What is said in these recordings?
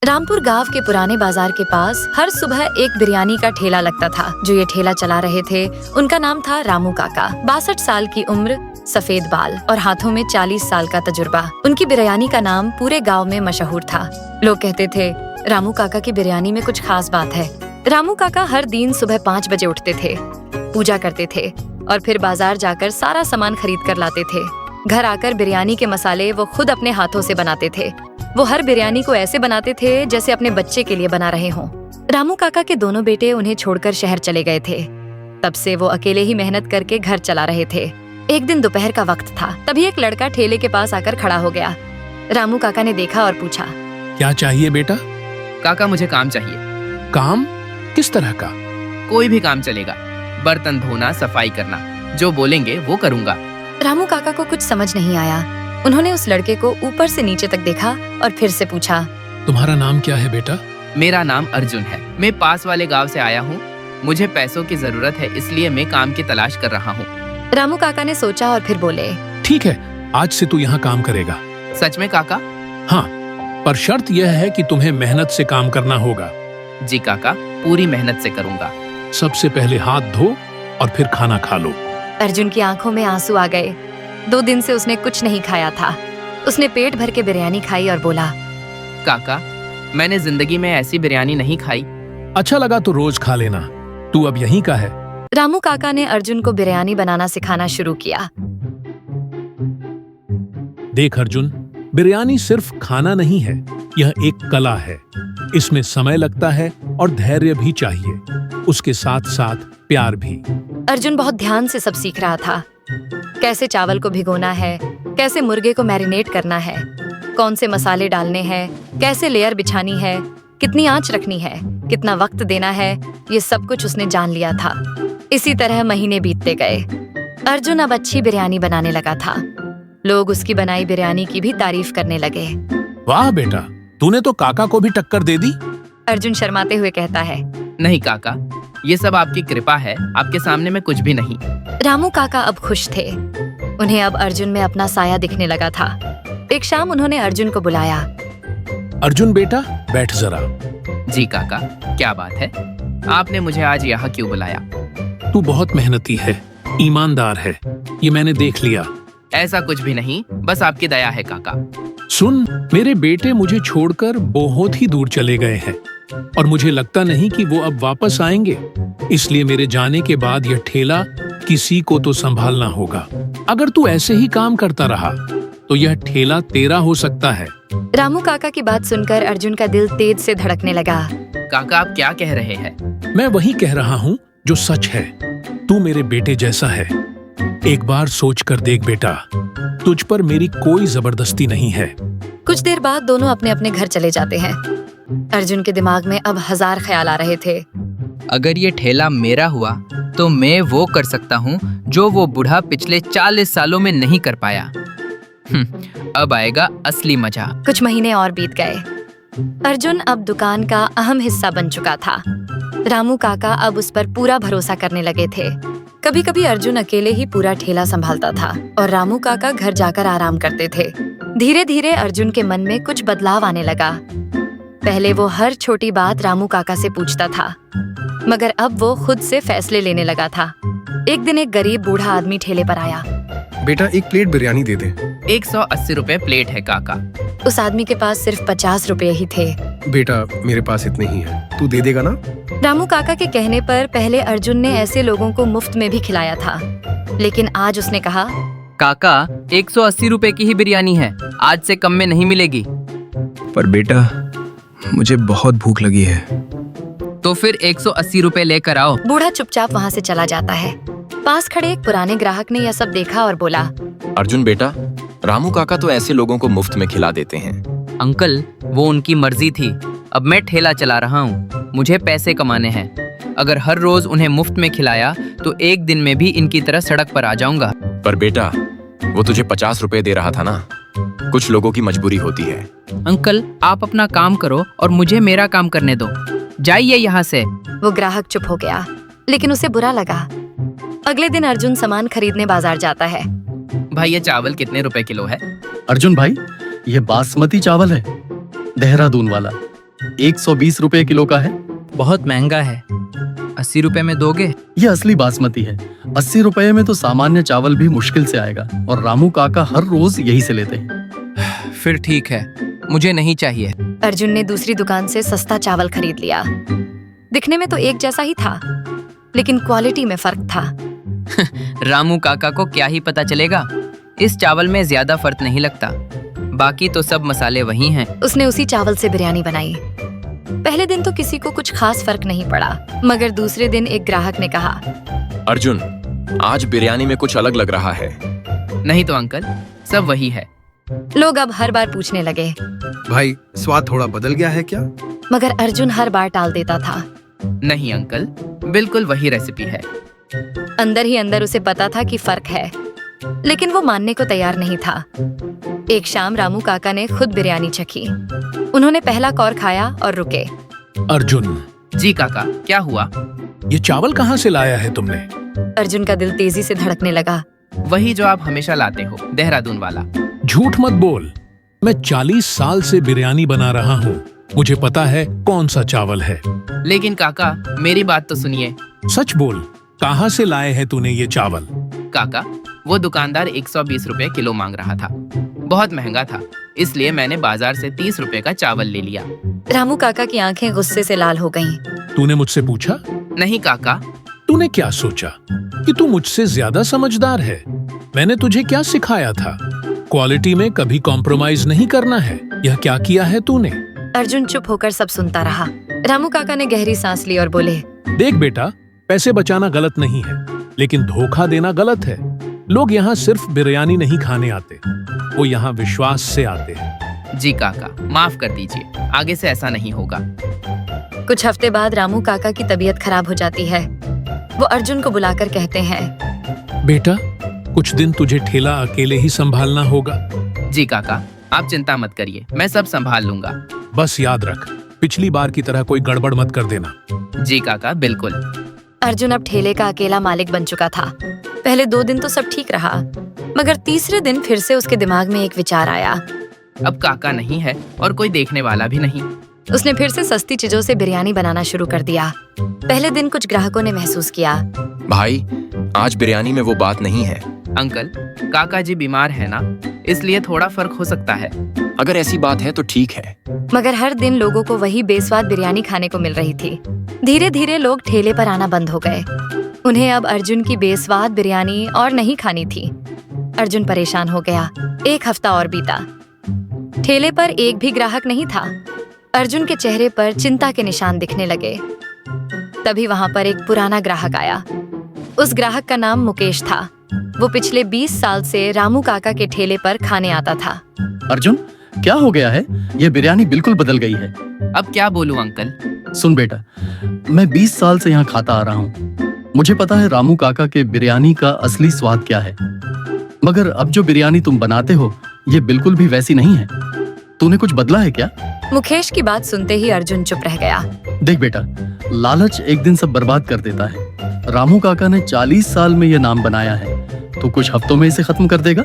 रामपुर गांव के पुराने बाजार के पास हर सुबह एक बिरयानी का ठेला लगता था। जो ये ठेला चला रहे थे उनका नाम था रामू काका। 62 साल की उम्र, सफेद बाल और हाथों में 40 साल का तजुर्बा। उनकी बिरयानी का नाम पूरे गांव में मशहूर था। लोग कहते थे रामू काका की बिरयानी में कुछ खास बात है। रामू काका हर दिन सुबह 5 बजे उठते थे, पूजा करते थे और फिर बाजार जाकर सारा सामान खरीद कर लाते थे। घर आकर बिरयानी के मसाले वो खुद अपने हाथों से बनाते थे। वो हर बिरयानी को ऐसे बनाते थे जैसे अपने बच्चे के लिए बना रहे हों। रामू काका के दोनों बेटे उन्हें छोड़कर शहर चले गए थे। तब से वो अकेले ही मेहनत करके घर चला रहे थे। एक दिन दोपहर का वक्त था, तभी एक लड़का ठेले के पास आकर खड़ा हो गया। रामू काका ने देखा और पूछा, क्या चाहिए बेटा? काका मुझे काम चाहिए। काम? किस तरह का? कोई भी काम चलेगा, बर्तन धोना, सफाई करना, जो बोलेंगे वो करूँगा। रामू काका को कुछ समझ नहीं आया। उन्होंने उस लड़के को ऊपर से नीचे तक देखा और फिर से पूछा, तुम्हारा नाम क्या है बेटा? मेरा नाम अर्जुन है। मैं पास वाले गांव से आया हूँ। मुझे पैसों की जरूरत है, इसलिए मैं काम की तलाश कर रहा हूँ। रामू काका ने सोचा और फिर बोले, ठीक है, आज से तू यहाँ काम करेगा। सच में काका? हाँ, पर शर्त यह है कि तुम्हें मेहनत से काम करना होगा। जी काका, पूरी मेहनत से करूँगा। सबसे पहले हाथ धो और फिर खाना खा लो। अर्जुन की आंखों में आंसू आ गए। 2 दिन से उसने कुछ नहीं खाया था। उसने पेट भर के बिरयानी खाई और बोला, काका, मैंने जिंदगी में ऐसी बिरयानी नहीं खाई। अच्छा लगा तो रोज खा लेना, तू अब यहीं का है। रामू काका ने अर्जुन को बिरयानी बनाना सिखाना शुरू किया। देख अर्जुन, बिरयानी सिर्फ खाना नहीं है, यह एक कला है। इसमें समय लगता है और धैर्य भी चाहिए, उसके साथ साथ प्यार भी। अर्जुन बहुत ध्यान से सब सीख रहा था। कैसे चावल को भिगोना है, कैसे मुर्गे को मैरिनेट करना है, कौन से मसाले डालने हैं, कैसे लेयर बिछानी है, कितनी आंच रखनी है, कितना वक्त देना है, ये सब कुछ उसने जान लिया था। इसी तरह महीने बीतते गए। अर्जुन अब अच्छी बिरयानी बनाने लगा था। लोग उसकी बनाई बिरयानी की भी तारीफ करने लगे। वाह बेटा, तूने तो काका को भी टक्कर दे दी। अर्जुन शर्माते हुए कहता है, नहीं काका, ये सब आपकी कृपा है, आपके सामने मैं कुछ भी नहीं। रामू काका अब खुश थे। उन्हें अब अर्जुन में अपना साया दिखने लगा था। एक शाम उन्होंने अर्जुन को बुलाया। अर्जुन बेटा, बैठ जरा। जी काका, क्या बात है? आपने मुझे आज यहाँ क्यों बुलाया? तू बहुत मेहनती है, ईमानदार है, ये मैंने देख लिया। ऐसा कुछ भी नहीं, बस आपकी दया है काका। सुन, मेरे बेटे मुझे छोड़कर बहुत ही दूर चले गए हैं और मुझे लगता नहीं कि वो अब वापस आएंगे। इसलिए मेरे जाने के बाद यह ठेला किसी को तो संभालना होगा। अगर तू ऐसे ही काम करता रहा तो यह ठेला तेरा हो सकता है। रामू काका की बात सुनकर अर्जुन का दिल तेज से धड़कने लगा। काका, आप क्या कह रहे हैं? मैं वही कह रहा हूँ जो सच है। तू मेरे बेटे जैसा है। एक बार सोच कर देख बेटा, तुझ पर मेरी कोई जबरदस्ती नहीं है। कुछ देर बाद दोनों अपने अपने घर चले जाते हैं। अर्जुन के दिमाग में अब 1000 ख्याल आ रहे थे। अगर ये ठेला मेरा हुआ तो मैं वो कर सकता हूँ जो वो बूढ़ा पिछले 40 सालों में नहीं कर पाया। अब आएगा असली मजा। कुछ महीने और बीत गए। अर्जुन अब दुकान का अहम हिस्सा बन चुका था। रामू काका अब उस पर पूरा भरोसा करने लगे थे। कभी कभी अर्जुन अकेले ही पूरा ठेला संभालता था और रामू काका घर जाकर आराम करते थे। धीरे धीरे अर्जुन के मन में कुछ बदलाव आने लगा। पहले वो हर छोटी बात रामू काका से पूछता था, मगर अब वो खुद से फैसले लेने लगा था। एक दिन एक गरीब बूढ़ा आदमी ठेले पर आया। बेटा, एक प्लेट बिरयानी दे दे। 180 रुपए प्लेट है काका। उस आदमी के पास सिर्फ 50 रुपए ही थे। बेटा, मेरे पास इतने ही है, तू दे देगा ना? रामू काका के कहने पर पहले अर्जुन ने ऐसे लोगों को मुफ्त में भी खिलाया था, लेकिन आज उसने कहा, काका, 180 रुपए की ही बिरयानी है, आज से कम में नहीं मिलेगी। पर बेटा, मुझे बहुत भूख लगी है। तो फिर 180 रुपए लेकर आओ। बूढ़ा चुपचाप वहाँ से चला जाता है। पास खड़े एक पुराने ग्राहक ने यह सब देखा और बोला, अर्जुन बेटा, रामू काका तो ऐसे लोगों को मुफ्त में खिला देते हैं। अंकल, वो उनकी मर्जी थी। अब मैं ठेला चला रहा हूँ, मुझे पैसे कमाने हैं। अगर हर रोज उन्हें मुफ्त में खिलाया तो एक दिन में भी इनकी तरह सड़क पर आ जाऊंगा। पर बेटा, वो तुझे 50 रुपए दे रहा था ना, कुछ लोगों की मजबूरी होती है। अंकल, आप अपना काम करो और मुझे मेरा काम करने दो। जाइए यहाँ से। वो ग्राहक चुप हो गया, लेकिन उसे बुरा लगा। अगले दिन अर्जुन सामान खरीदने बाजार जाता है। भाई, ये चावल कितने रुपए किलो है? अर्जुन भाई, ये बासमती चावल है, देहरादून वाला। 120 रुपए किलो का है। बहुत महंगा है। 80 रुपए में दोगे? ये असली बासमती है। 80 रुपए में तो सामान्य चावल भी मुश्किल से आएगा, और रामू काका हर रोज यही से लेते हैं। फिर ठीक है, मुझे नहीं चाहिए। अर्जुन ने दूसरी दुकान से सस्ता चावल खरीद लिया। दिखने में तो एक जैसा ही था, लेकिन क्वालिटी में फर्क था। रामू काका को क्या ही पता चलेगा, इस चावल में ज्यादा फर्क नहीं लगता, बाकी तो सब मसाले वही हैं। उसने उसी चावल से बिरयानी बनाई। पहले दिन तो किसी को कुछ खास फर्क नहीं पड़ा, मगर दूसरे दिन एक ग्राहक ने कहा, अर्जुन, आज बिरयानी में कुछ अलग लग रहा है। नहीं तो अंकल, सब वही है। लोग अब हर बार पूछने लगे, भाई स्वाद थोड़ा बदल गया है क्या? मगर अर्जुन हर बार टाल देता था। नहीं अंकल, बिल्कुल वही रेसिपी है। अंदर ही अंदर उसे पता था कि फर्क है, लेकिन वो मानने को तैयार नहीं था। एक शाम रामू काका ने खुद बिरयानी चखी। उन्होंने पहला कौर खाया और रुके। अर्जुन, जी काका, क्या हुआ? ये चावल कहाँ से लाया है तुमने? अर्जुन का दिल तेजी से धड़कने लगा। वही जो आप हमेशा लाते हो, देहरादून वाला। झूठ मत बोल। मैं 40 साल से बिरयानी बना रहा हूँ। मुझे पता है कौन सा चावल है। लेकिन काका, मेरी बात तो सुनिए। सच बोल, कहाँ से लाए है तूने ये चावल? काका, वो दुकानदार 120 रुपए किलो मांग रहा था। बहुत महंगा था, इसलिए मैंने बाजार से 30 रुपए का चावल ले लिया। रामू काका की आंखें गुस्से से लाल हो गईं। तूने मुझसे पूछा? नहीं काका। तूने क्या सोचा कि तू मुझसे ज्यादा समझदार है? मैंने तुझे क्या सिखाया था? क्वालिटी में कभी कॉम्प्रोमाइज नहीं करना है। यह क्या किया है तूने? अर्जुन चुप होकर सब सुनता रहा। रामू काका ने गहरी सांस ली और बोले, देख बेटा, पैसे बचाना गलत नहीं है, लेकिन धोखा देना गलत है। लोग यहाँ सिर्फ बिरयानी नहीं खाने आते, वो यहाँ विश्वास से आते हैं। जी काका, माफ कर दीजिए, आगे से ऐसा नहीं होगा। कुछ हफ्ते बाद रामू काका की तबीयत खराब हो जाती है। वो अर्जुन को बुलाकर कहते हैं, बेटा, कुछ दिन तुझे ठेला अकेले ही संभालना होगा। जी काका, आप चिंता मत करिए, मैं सब संभाल लूंगा। बस याद रख, पिछली बार की तरह कोई गड़बड़ मत कर देना। जी काका, बिल्कुल। अर्जुन अब ठेले का अकेला मालिक बन चुका था। पहले 2 दिन तो सब ठीक रहा, मगर तीसरे दिन फिर से उसके दिमाग में एक विचार आया। अब काका नहीं है और कोई देखने वाला भी नहीं। उसने फिर से सस्ती चीजों से बिरयानी बनाना शुरू कर दिया। पहले दिन कुछ ग्राहकों ने महसूस किया, भाई, आज बिरयानी में वो बात नहीं है। अंकल, काका जी बीमार है ना, इसलिए थोड़ा फर्क हो सकता है। अगर ऐसी बात है तो ठीक है। मगर हर दिन लोगों को वही बेस्वाद बिरयानी खाने को मिल रही थी। धीरे धीरे लोग ठेले पर आना बंद हो गए। उन्हें अब अर्जुन की बेस्वाद बिरयानी और नहीं खानी थी। अर्जुन परेशान हो गया। 1 हफ्ता और बीता। ठेले पर एक भी ग्राहक नहीं था। अर्जुन के चेहरे पर चिंता के निशान दिखने लगे। तभी वहां पर एक पुराना ग्राहक आया। उस ग्राहक का नाम मुकेश था। वो पिछले 20 साल से रामू काका के ठेले पर खाने आता था। अर्जुन, क्या हो गया है? ये बिरयानी बिल्कुल बदल गई है। अब क्या बोलूं अंकल? सुन बेटा, मैं 20 साल से यहाँ खाता आ रहा हूँ। मुझे पता है रामू काका के बिरयानी का असली स्वाद क्या है, मगर अब जो बिरयानी तुम बनाते हो, ये बिल्कुल भी वैसी नहीं है। तूने कुछ बदला है क्या? मुकेश की बात सुनते ही अर्जुन चुप रह गया। देख बेटा, लालच एक दिन सब बर्बाद कर देता है। रामू काका ने 40 साल में ये नाम बनाया है, तो कुछ हफ्तों में इसे खत्म कर देगा।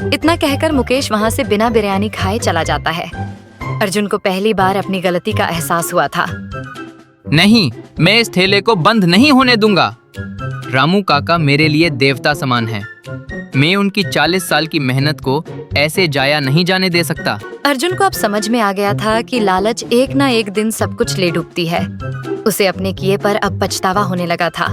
इतना कहकर मुकेश वहां से बिना बिरयानी खाए चला जाता है। अर्जुन को पहली बार अपनी गलती का एहसास हुआ था। नहीं, मैं इस ठेले को बंद नहीं होने दूंगा। रामू काका मेरे लिए देवता समान है। मैं उनकी 40 साल की मेहनत को ऐसे जाया नहीं जाने दे सकता। अर्जुन को अब समझ में आ गया था कि लालच एक ना एक दिन सब कुछ ले डूबती है। उसे अपने किए पर अब पछतावा होने लगा था।